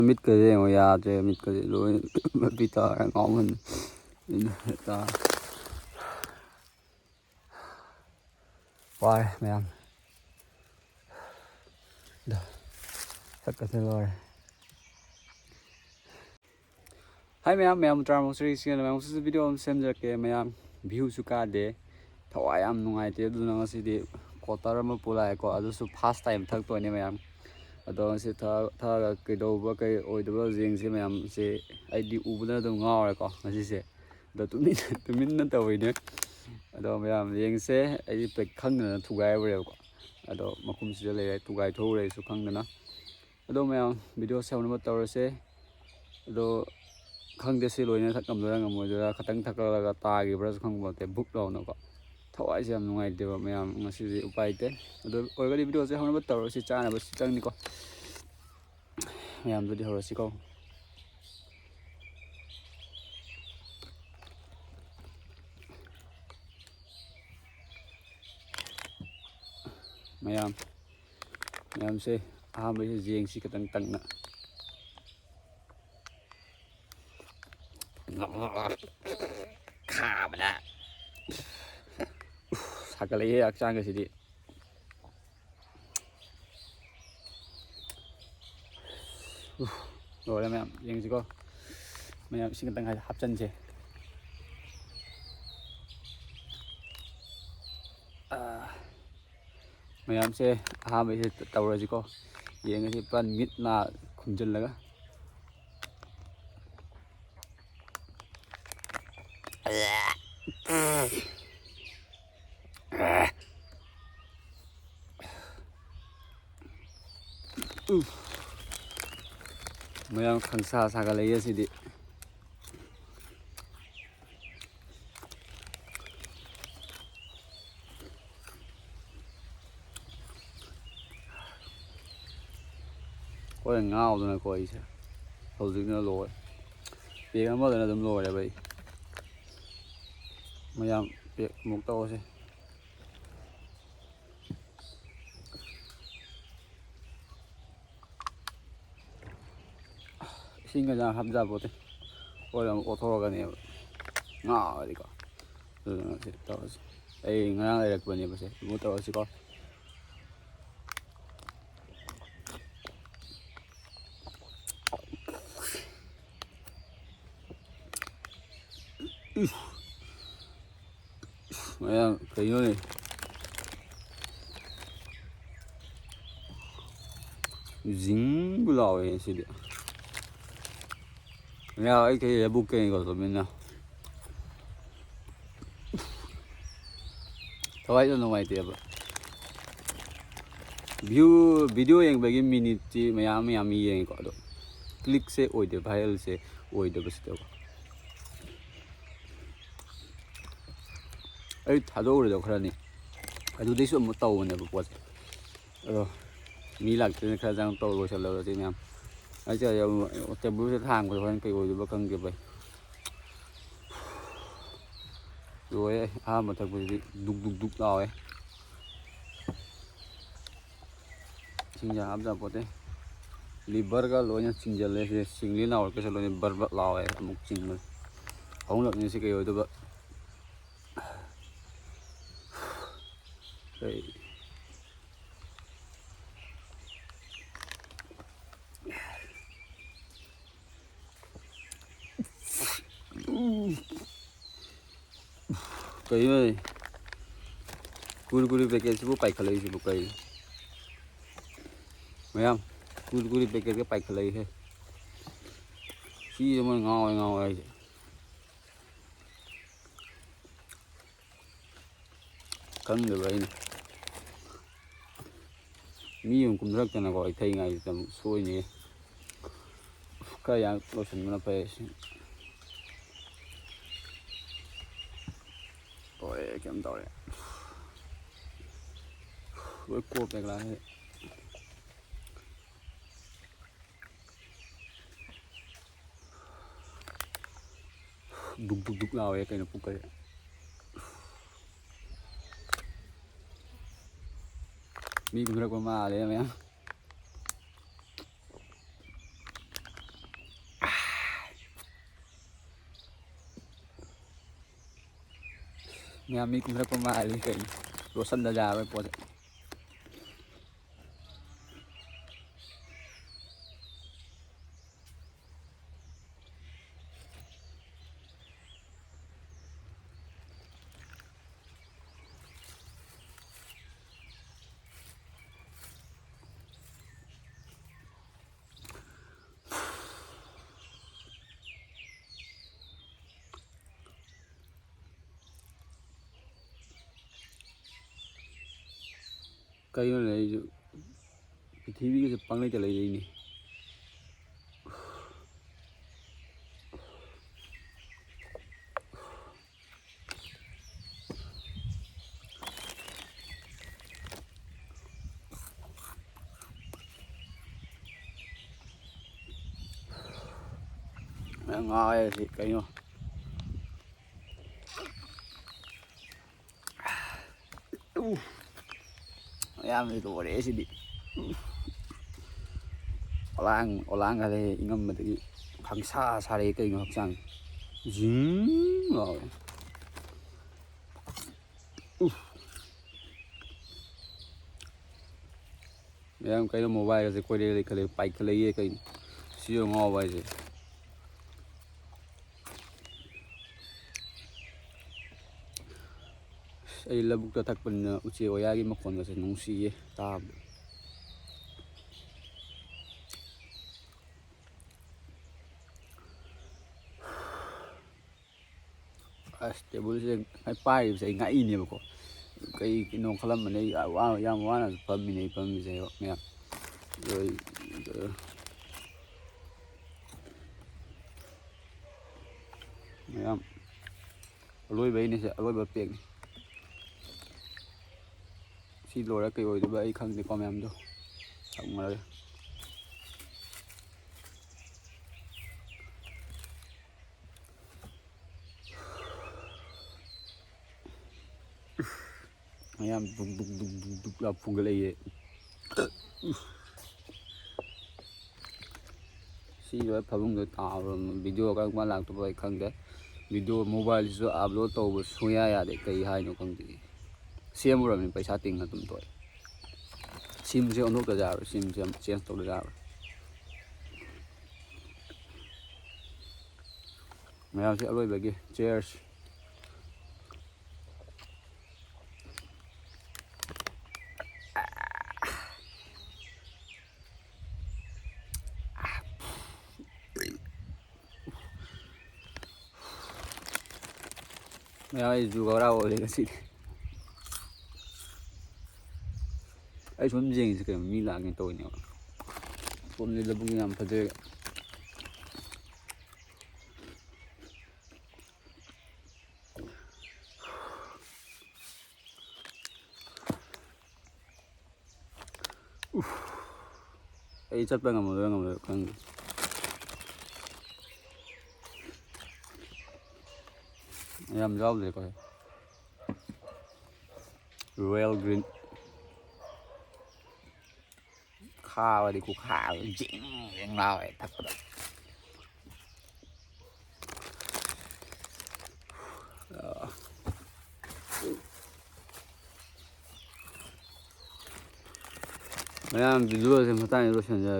mít cái gì mà ya chơi mít cái gì luôn bị tao ngon hơn ta qua đây mày ăn được tất cả thế rồi hai mày ăn tram một series này mày một video xem ra cái mày ăn view suka de thawai am nungai te du na si di quarter ma pulai ko adu su first time thak to ne mày ăn ado si tha cái đâu ba cái oi do jing si mày ăn si ai di u bu na do ngao rồi ko ngasi se do tu min na tawai ne ado mày ăn jing se ai pe khang na thu gai rồi ko ado makum si le thu gai tho re su khang na ado mày ăn video xem nó tawra se ado khang de si loi na thak kam do ngam mo do khatang thak la ta gi bra khang bo te book lo na ko thawai se am nungai de ba mày ăn ngasi di upai te ado oi ga video se hona ba tawra si cha na ba si chang ni ko mày ăn đi hồi xí câu mày ăn xe bây giờ riêng xí cái tăng tăng nè khá mà đã sao cái lấy ác trang cái gì đi rồi mày ăn riêng xí câu mày ăn xí cái tăng hay hấp chân chứ mày ăn xe bây giờ tàu rồi xí câu riêng cái phần mít là khung chân là mày ăn khang sa cái lấy gì đi có là ngao rồi này coi chứ hầu như nó lồi việc nó mới là đâm lồi này vậy mày làm việc một to chứ xin cái nào hấp dẫn bộ thế coi là ô tô cái này ngao đi cả rồi nó sẽ to đây ngang đây là cái này sẽ một to chứ con mày ăn cái này dính bù lò ấy xí đi mày ăn cái bút cái này của mình nào thôi cho nó mày tiệp view video yang bagi minute chi mày ăn yang có đó click se oi de viral se oi de bas de ai thado rồi đâu khani adu dei su mo tàu ne bu rồi mi lạc trên khai giang tàu rồi trả lời thì em ấy giờ chém búa sẽ hàng của con cây rồi bác cân kịp vậy rồi mà thật gì đục rồi chính là áp dụng có thế liver cái lối nhá chính là lấy sinh lý nào cái lối bật bật lò ấy một chính rồi không được như thế cái rồi tôi vậy cái này curi pakai sih bu pai khalai sih bu kai mấy em curi pakai cái pai khalai hết xí mà ngồi ấy cân được vậy mi cũng rất là gọi thay ngày tầm xuôi nhỉ cái dạng đồ sình nó phải rồi kiếm tỏi với cua cái lá hết đục nào ấy cái nó cũng cái mi cũng rất là mà đấy em ꯃꯌꯥꯝ ꯃꯤ ꯀꯨꯝꯊꯔꯛꯄ ꯃꯥꯜꯂꯤ ꯀꯩꯅꯣ ꯔꯣꯁꯟꯗ ꯌꯥꯔꯣꯏ ꯄꯣꯠꯁꯦ ꯀꯩꯅꯣ ꯂꯩꯔꯤꯁꯨ ꯄ꯭ꯔꯤꯊꯤꯕꯤꯒꯁꯦ ꯄꯪꯂꯩꯇ ꯂꯩꯔꯤꯅꯤ ngồi thì kỹ không em thì tụi để xí đi Olang cái này ngâm mà tự khang xa xa đấy cây ngọc chẳng dính rồi em cái mobile cái quay đây cái bike cái lấy cái siêu ngon vậy gì ai labukta takpan uchi oyagi makon kasi nung siye tab table se ai pai se ngai ni ko cái nong khalam này wa yam wa na pam ni se me rồi me lôi bay ni se lôi ba pek si lôi ra cái oi ba ai khang ni ko me đâu xong rồi em đục là phun cái này xí rồi phải không được tạo video các bạn làm tụi bay không đấy video mobile cho upload tàu suya ya để cái hai nó không gì xem rồi mình phải xác định là tụi tôi sim sẽ ổn được ra rồi sim sẽ change tàu ra rồi mấy em sẽ lôi về kia cheers mấy em dù có đâu rồi cái gì ấy xuống gì thì kiểu như là cái tôi nữa xuống đi là bung làm thật đấy ấy chất bằng ngầm rồi không em rau gì coi Royal Greenข้าวดิกูข้าวจริงยังเราไอ้ทักประไม่งั้นดูว่าจะมาตั้งรูปฉันจะ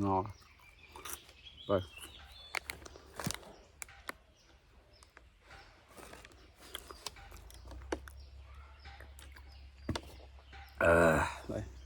งอไปไป